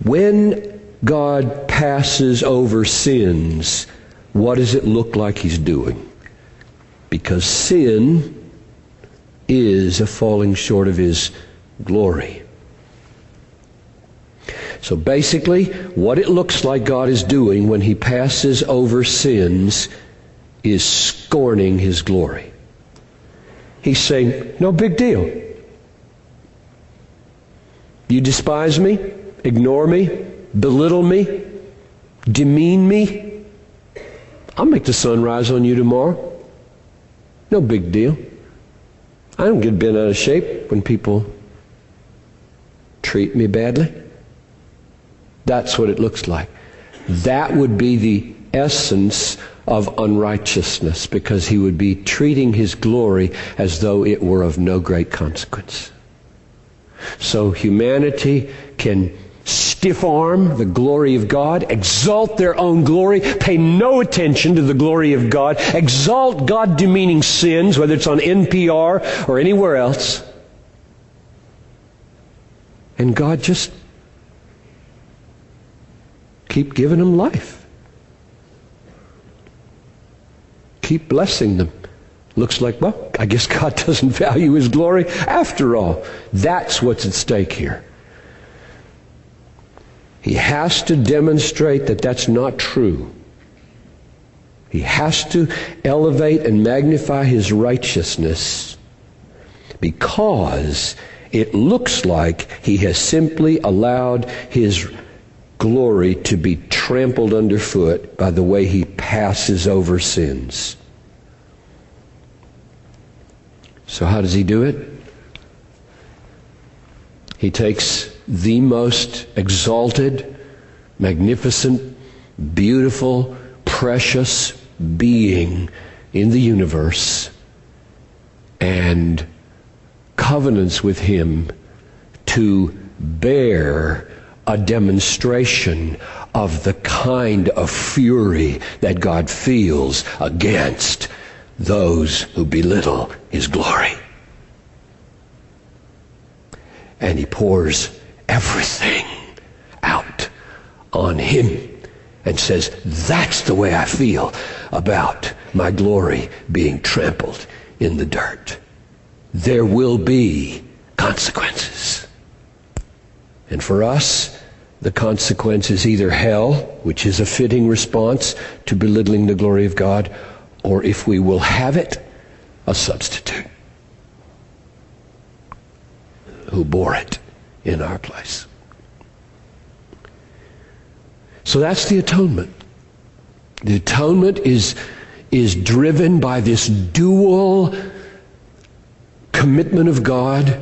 When God passes over sins, what does it look like He's doing? Because sin is a falling short of His glory. So basically, what it looks like God is doing when He passes over sins is scorning His glory. He's saying, no big deal. You despise me, ignore me, belittle me, demean me. I'll make the sun rise on you tomorrow. No big deal. I don't get bent out of shape when people treat me badly. That's what it looks like. That would be the essence of unrighteousness, because He would be treating His glory as though it were of no great consequence. So humanity can stiff-arm the glory of God, exalt their own glory, pay no attention to the glory of God, exalt God-demeaning sins, whether it's on NPR or anywhere else, and God just keep giving them life. Keep blessing them. Looks like, well, I guess God doesn't value His glory after all. That's what's at stake here. He has to demonstrate that that's not true. He has to elevate and magnify His righteousness, because it looks like He has simply allowed His glory to be trampled underfoot by the way He passes over sins. So how does He do it? He takes the most exalted, magnificent, beautiful, precious being in the universe and covenants with Him to bear a demonstration of the kind of fury that God feels against those who belittle His glory. And He pours everything out on Him and says, that's the way I feel about my glory being trampled in the dirt. There will be consequences. And for us, the consequence is either hell, which is a fitting response to belittling the glory of God, or if we will have it, a substitute who bore it in our place. So that's the atonement. The atonement is driven by this dual commitment of God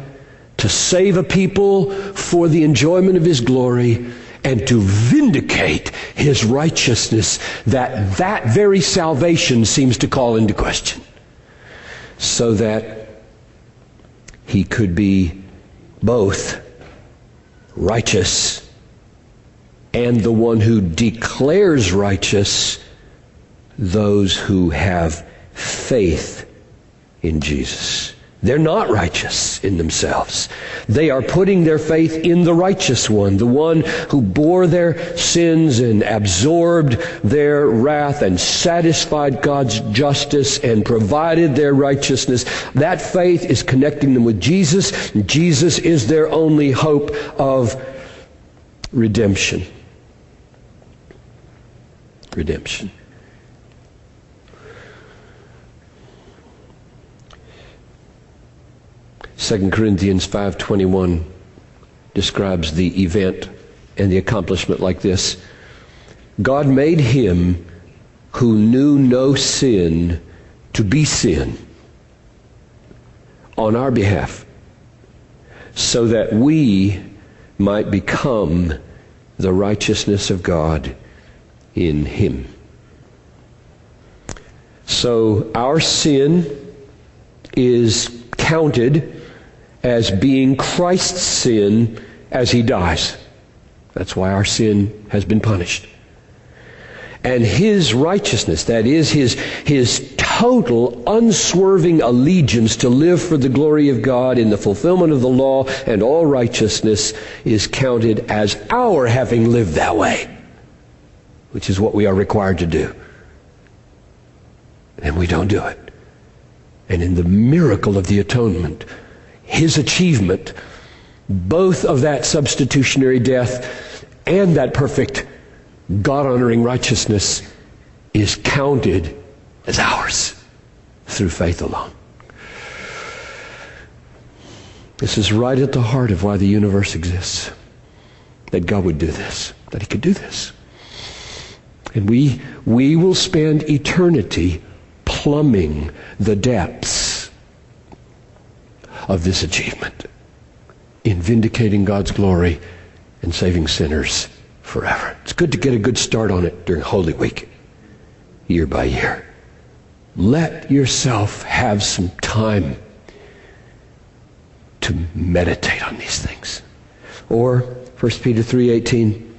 to save a people for the enjoyment of His glory and to vindicate His righteousness that very salvation seems to call into question, so that He could be both righteous and the one who declares righteous those who have faith in Jesus. They're not righteous in themselves. They are putting their faith in the righteous one, the one who bore their sins and absorbed their wrath and satisfied God's justice and provided their righteousness. That faith is connecting them with Jesus. Jesus is their only hope of redemption. Redemption. 2 Corinthians 5:21 describes the event and the accomplishment like this. God made Him who knew no sin to be sin on our behalf, so that we might become the righteousness of God in Him. So our sin is counted as being Christ's sin as He dies. That's why our sin has been punished. And His righteousness, that is His total, unswerving allegiance to live for the glory of God in the fulfillment of the law and all righteousness is counted as our having lived that way, which is what we are required to do. And we don't do it. And in the miracle of the atonement, His achievement, both of that substitutionary death and that perfect God-honoring righteousness, is counted as ours through faith alone. This is right at the heart of why the universe exists. That God would do this, that He could do this. And we will spend eternity plumbing the depths of this achievement in vindicating God's glory and saving sinners forever. It's good to get a good start on it during Holy Week, year by year. Let yourself have some time to meditate on these things. Or 1 Peter 3:18,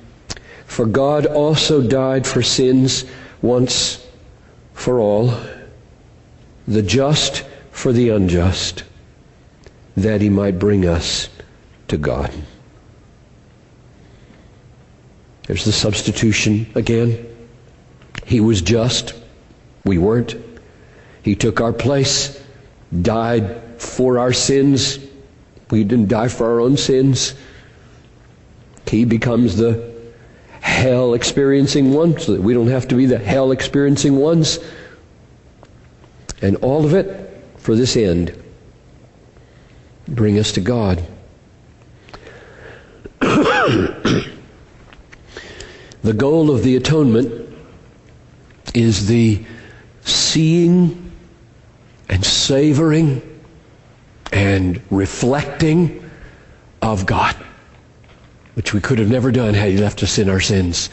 for God also died for sins once for all, the just for the unjust, that He might bring us to God. There's the substitution again. He was just. We weren't. He took our place, died for our sins. We didn't die for our own sins. He becomes the hell-experiencing one, so that we don't have to be the hell-experiencing ones. And all of it for this end. Bring us to God. The goal of the atonement is the seeing and savoring and reflecting of God, which we could have never done had He left us in our sins.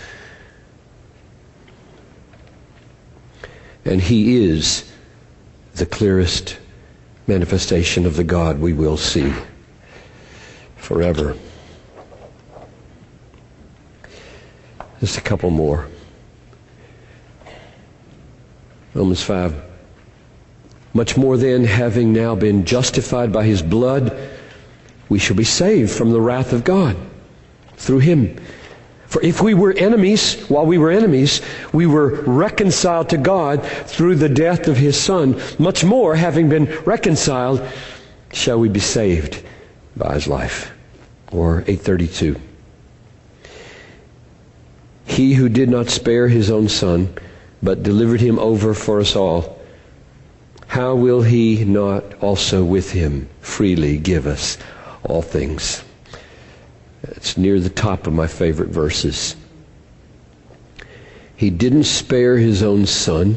And He is the clearest manifestation of the God we will see forever. Just a couple more. Romans 5. Much more then, having now been justified by His blood, we shall be saved from the wrath of God through Him. For if we were enemies, while we were enemies, we were reconciled to God through the death of His Son. Much more, having been reconciled, shall we be saved by His life. Or 8:32. He who did not spare His own Son, but delivered Him over for us all, how will He not also with Him freely give us all things? It's near the top of my favorite verses. He didn't spare His own Son.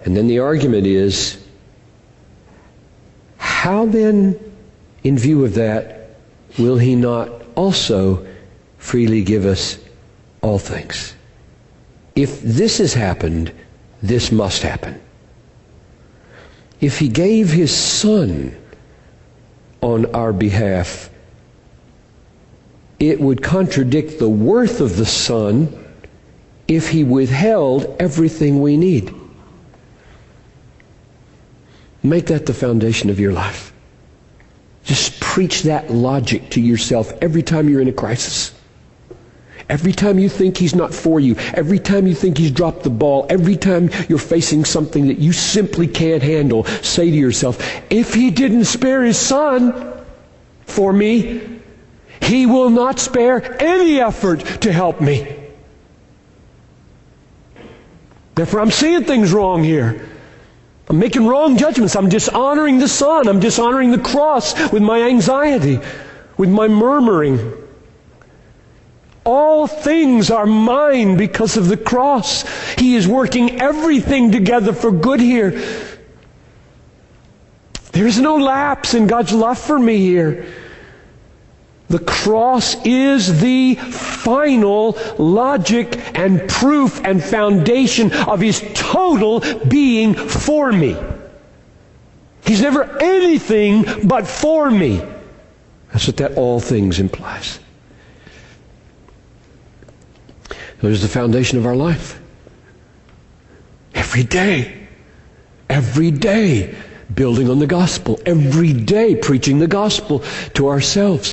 And then the argument is, how then, in view of that, will He not also freely give us all things? If this has happened, this must happen. If He gave His Son on our behalf, it would contradict the worth of the Son if He withheld everything we need. Make that the foundation of your life. Just preach that logic to yourself every time you're in a crisis. Every time you think He's not for you, every time you think He's dropped the ball, every time you're facing something that you simply can't handle, say to yourself, if He didn't spare His Son for me, He will not spare any effort to help me. Therefore, I'm seeing things wrong here. I'm making wrong judgments. I'm dishonoring the Son. I'm dishonoring the cross with my anxiety, with my murmuring. All things are mine because of the cross. He is working everything together for good here. There is no lapse in God's love for me here. The cross is the final logic and proof and foundation of His total being for me. He's never anything but for me. That's what that all things implies. It is the foundation of our life. Every day. Every day building on the gospel. Every day preaching the gospel to ourselves.